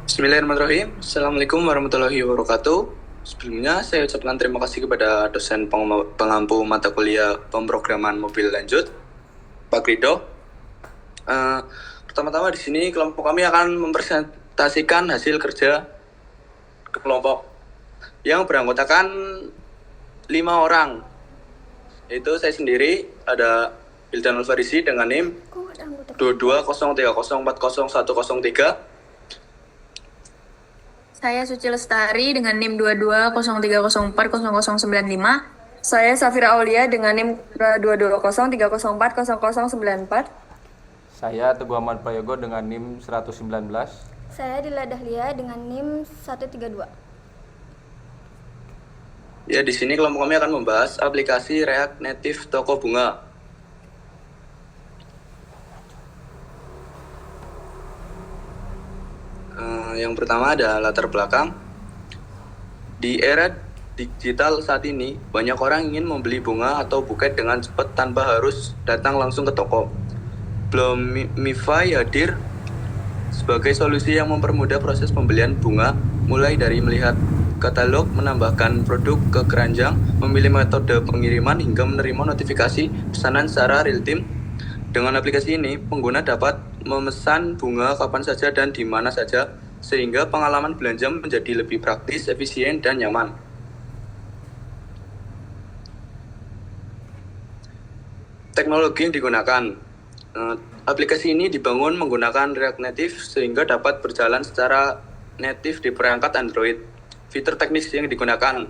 Bismillahirrahmanirrahim. Assalamualaikum warahmatullahi wabarakatuh. Sebelumnya saya ucapkan terima kasih kepada dosen pengampu mata kuliah pemrograman mobil lanjut, Pak Krido. Pertama-tama di sini kelompok kami akan mempresentasikan hasil kerja kelompok yang beranggotakan 5 orang. Yaitu saya sendiri, ada Bildan Alfarisi dengan NIM 2203040103. Saya Suci Lestari dengan NIM 2203040095. Saya Safira Aulia dengan NIM 2203040094. Saya Teguh Ahmad Prayogo dengan NIM 119. Saya Dila Dahlia dengan NIM 132. Ya, di sini kelompok kami akan membahas aplikasi React Native Toko Bunga. Yang pertama ada latar belakang. Di era digital saat ini, banyak orang ingin membeli bunga atau buket dengan cepat tanpa harus datang langsung ke toko. Bloomify hadir sebagai solusi yang mempermudah proses pembelian bunga, mulai dari melihat katalog, menambahkan produk ke keranjang, memilih metode pengiriman, hingga menerima notifikasi pesanan secara real-time. Dengan aplikasi ini, pengguna dapat memesan bunga kapan saja dan di mana saja, sehingga pengalaman belanja menjadi lebih praktis, efisien, dan nyaman. Teknologi yang digunakan. Aplikasi ini dibangun menggunakan React Native sehingga dapat berjalan secara native di perangkat Android. Fitur teknis yang digunakan.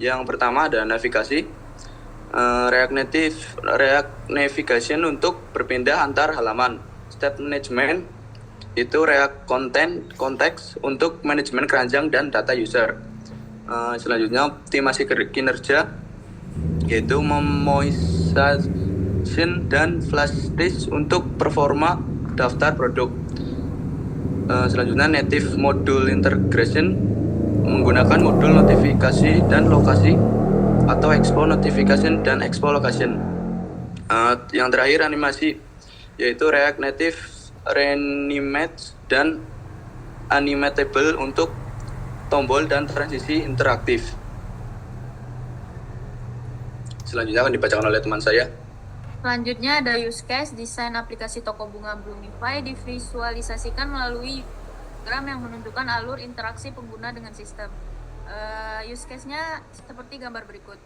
Yang pertama ada navigasi. React Navigation untuk berpindah antar halaman. State Management itu React Context untuk manajemen keranjang dan data user. Selanjutnya optimasi kinerja, yaitu memoization dan flash disk untuk performa daftar produk. Selanjutnya native module integration menggunakan modul notifikasi dan lokasi atau expo notification dan expo location. Yang terakhir animasi, yaitu React Native Reanimate dan Animatable untuk tombol dan transisi interaktif. Selanjutnya akan dibacakan oleh teman saya. Selanjutnya ada use case, desain aplikasi toko bunga Bloomify divisualisasikan melalui diagram yang menunjukkan alur interaksi pengguna dengan sistem. Use case-nya seperti gambar berikut.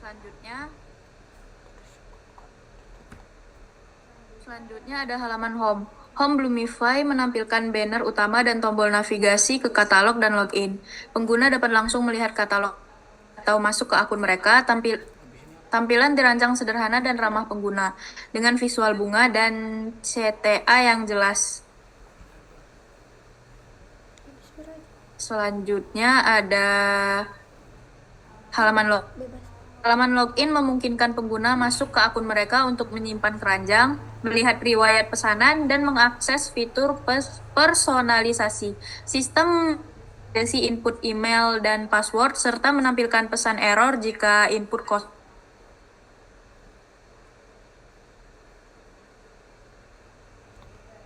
Selanjutnya ada halaman home. Home Bloomify menampilkan banner utama dan tombol navigasi ke katalog dan login. Pengguna dapat langsung melihat katalog atau masuk ke akun mereka. Tampilan dirancang sederhana dan ramah pengguna, dengan visual bunga dan CTA yang jelas. Selanjutnya ada halaman login memungkinkan pengguna masuk ke akun mereka untuk menyimpan keranjang, melihat riwayat pesanan, dan mengakses fitur personalisasi. Sistem mendeteksi input email dan password, serta menampilkan pesan error jika input kosong.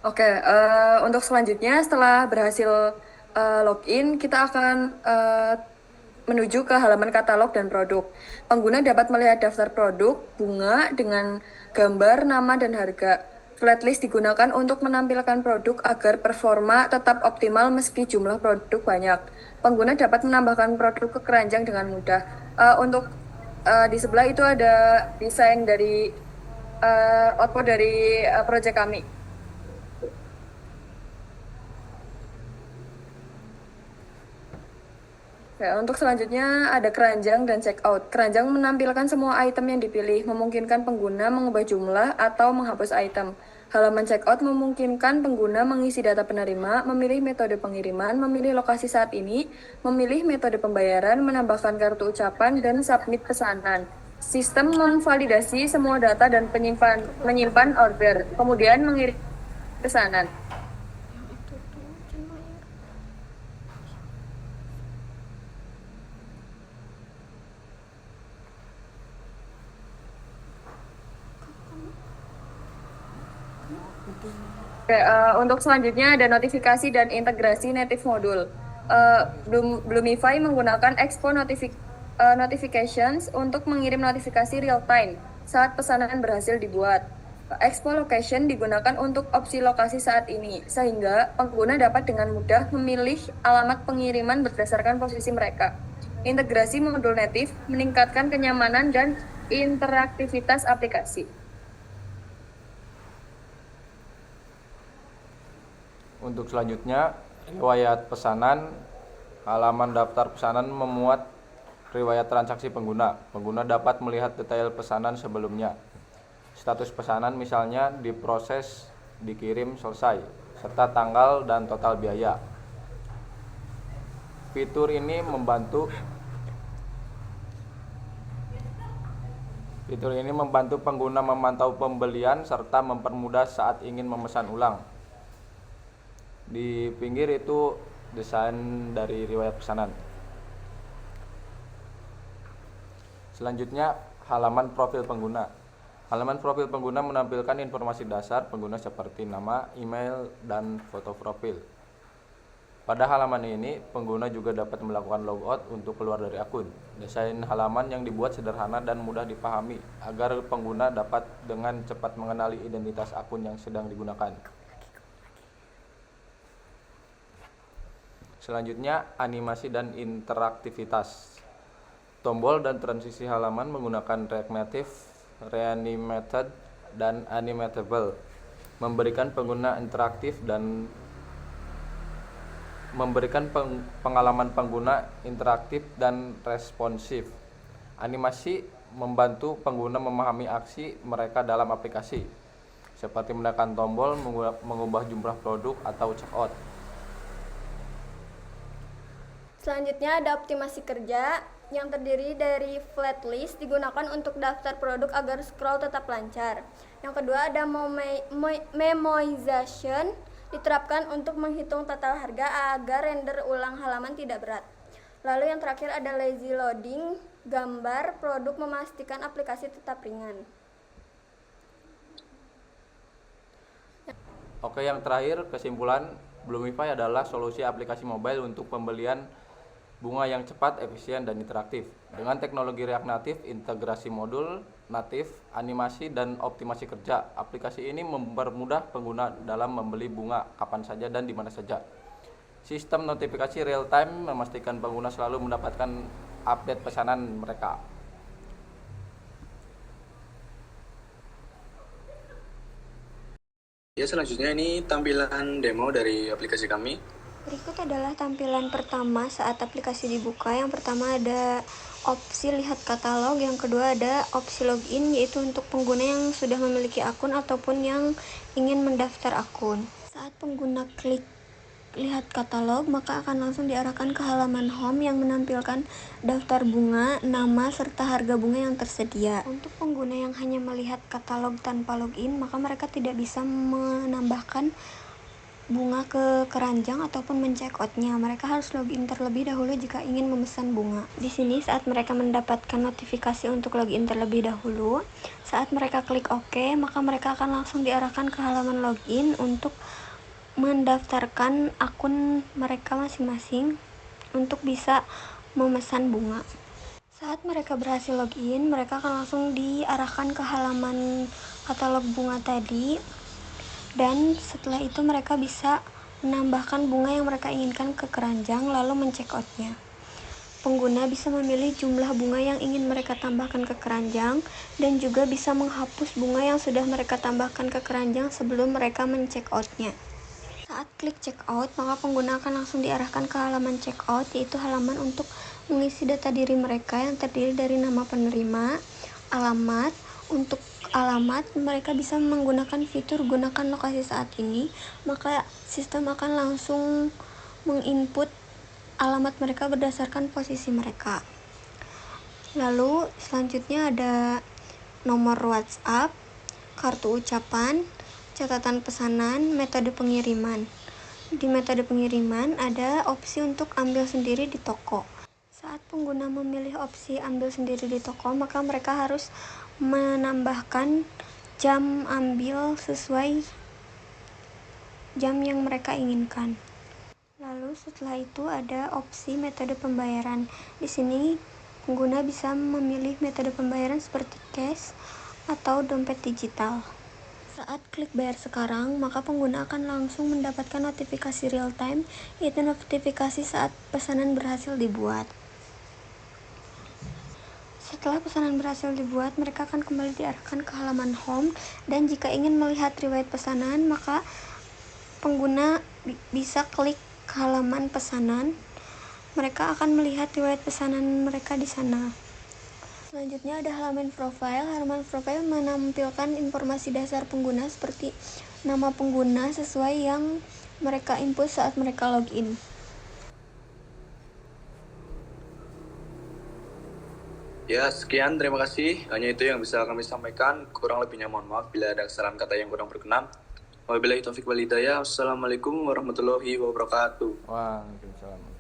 Oke, untuk selanjutnya setelah berhasil login, kita akan menuju ke halaman katalog dan produk. Pengguna dapat melihat daftar produk bunga dengan gambar, nama, dan harga. Flatlist digunakan untuk menampilkan produk agar performa tetap optimal meski jumlah produk banyak. Pengguna dapat menambahkan produk ke keranjang dengan mudah. Untuk di sebelah itu ada desain dari output dari proyek kami. Ya, untuk selanjutnya ada keranjang dan checkout. Keranjang menampilkan semua item yang dipilih, memungkinkan pengguna mengubah jumlah atau menghapus item. Halaman checkout memungkinkan pengguna mengisi data penerima, memilih metode pengiriman, memilih lokasi saat ini, memilih metode pembayaran, menambahkan kartu ucapan, dan submit pesanan. Sistem memvalidasi semua data dan menyimpan order, kemudian mengirim pesanan. Oke, untuk selanjutnya ada notifikasi dan integrasi native modul. Bloomify menggunakan Expo Notifications untuk mengirim notifikasi real time saat pesanan berhasil dibuat. Expo Location digunakan untuk opsi lokasi saat ini, sehingga pengguna dapat dengan mudah memilih alamat pengiriman berdasarkan posisi mereka. Integrasi modul native meningkatkan kenyamanan dan interaktivitas aplikasi. Untuk selanjutnya, riwayat pesanan. Halaman daftar pesanan memuat riwayat transaksi pengguna. Pengguna dapat melihat detail pesanan sebelumnya. Status pesanan misalnya diproses, dikirim, selesai, serta tanggal dan total biaya. Fitur ini membantu pengguna memantau pembelian serta mempermudah saat ingin memesan ulang. Di pinggir itu desain dari riwayat pesanan. Selanjutnya, halaman profil pengguna. Halaman profil pengguna menampilkan informasi dasar pengguna seperti nama, email, dan foto profil. Pada halaman ini, pengguna juga dapat melakukan logout untuk keluar dari akun. Desain halaman yang dibuat sederhana dan mudah dipahami agar pengguna dapat dengan cepat mengenali identitas akun yang sedang digunakan. Selanjutnya, animasi dan interaktivitas. Tombol dan transisi halaman menggunakan React Native, Reanimated, dan Animatable, memberikan pengguna interaktif dan memberikan pengalaman pengguna interaktif dan responsif. Animasi membantu pengguna memahami aksi mereka dalam aplikasi, seperti menekan tombol, mengubah jumlah produk, atau checkout. Selanjutnya ada optimasi kerja yang terdiri dari flat list digunakan untuk daftar produk agar scroll tetap lancar. Yang kedua ada memoization diterapkan untuk menghitung total harga agar render ulang halaman tidak berat. Lalu yang terakhir ada lazy loading gambar produk memastikan aplikasi tetap ringan. Oke, yang terakhir kesimpulan, Bloomify adalah solusi aplikasi mobile untuk pembelian bunga yang cepat, efisien, dan interaktif. Dengan teknologi React Native, integrasi modul natif, animasi, dan optimasi kerja, aplikasi ini mempermudah pengguna dalam membeli bunga kapan saja dan di mana saja. Sistem notifikasi real time memastikan pengguna selalu mendapatkan update pesanan mereka. Ya, selanjutnya ini tampilan demo dari aplikasi kami. Berikut adalah tampilan pertama saat aplikasi dibuka. Yang pertama ada opsi lihat katalog, yang kedua ada opsi login, yaitu untuk pengguna yang sudah memiliki akun ataupun yang ingin mendaftar akun. Saat pengguna klik lihat katalog, maka akan langsung diarahkan ke halaman home yang menampilkan daftar bunga, nama, serta harga bunga yang tersedia. Untuk pengguna yang hanya melihat katalog tanpa login, maka mereka tidak bisa menambahkan bunga ke keranjang ataupun mencekotnya. Mereka harus login terlebih dahulu jika ingin memesan bunga. Di sini saat mereka mendapatkan notifikasi untuk login terlebih dahulu, saat mereka klik OK, maka mereka akan langsung diarahkan ke halaman login untuk mendaftarkan akun mereka masing-masing untuk bisa memesan bunga. Saat mereka berhasil login, mereka akan langsung diarahkan ke halaman katalog bunga tadi. Dan setelah itu mereka bisa menambahkan bunga yang mereka inginkan ke keranjang lalu mencekotnya. Pengguna bisa memilih jumlah bunga yang ingin mereka tambahkan ke keranjang dan juga bisa menghapus bunga yang sudah mereka tambahkan ke keranjang sebelum mereka mencekotnya. Saat klik checkout, maka pengguna akan langsung diarahkan ke halaman checkout, yaitu halaman untuk mengisi data diri mereka yang terdiri dari nama penerima, alamat. Untuk alamat, mereka bisa menggunakan fitur gunakan lokasi saat ini, maka sistem akan langsung menginput alamat mereka berdasarkan posisi mereka. Lalu selanjutnya ada nomor WhatsApp, kartu ucapan, catatan pesanan, metode pengiriman. Di metode pengiriman ada opsi untuk ambil sendiri di toko. Saat pengguna memilih opsi ambil sendiri di toko, maka mereka harus menambahkan jam ambil sesuai jam yang mereka inginkan. Lalu setelah itu ada opsi metode pembayaran. Di sini pengguna bisa memilih metode pembayaran seperti cash atau dompet digital. Saat klik bayar sekarang, maka pengguna akan langsung mendapatkan notifikasi real time, yaitu notifikasi saat pesanan berhasil dibuat. Setelah pesanan berhasil dibuat, mereka akan kembali diarahkan ke halaman home, dan jika ingin melihat riwayat pesanan, maka pengguna bisa klik ke halaman pesanan. Mereka akan melihat riwayat pesanan mereka di sana. Selanjutnya ada halaman profile. Halaman profile menampilkan informasi dasar pengguna seperti nama pengguna sesuai yang mereka input saat mereka login. Ya, sekian. Terima kasih. Hanya itu yang bisa kami sampaikan. Kurang lebihnya mohon maaf bila ada kesalahan kata yang kurang berkenan. Wabillahi taufiq wal hidayah. Wassalamualaikum warahmatullahi wabarakatuh. Waalaikumsalam.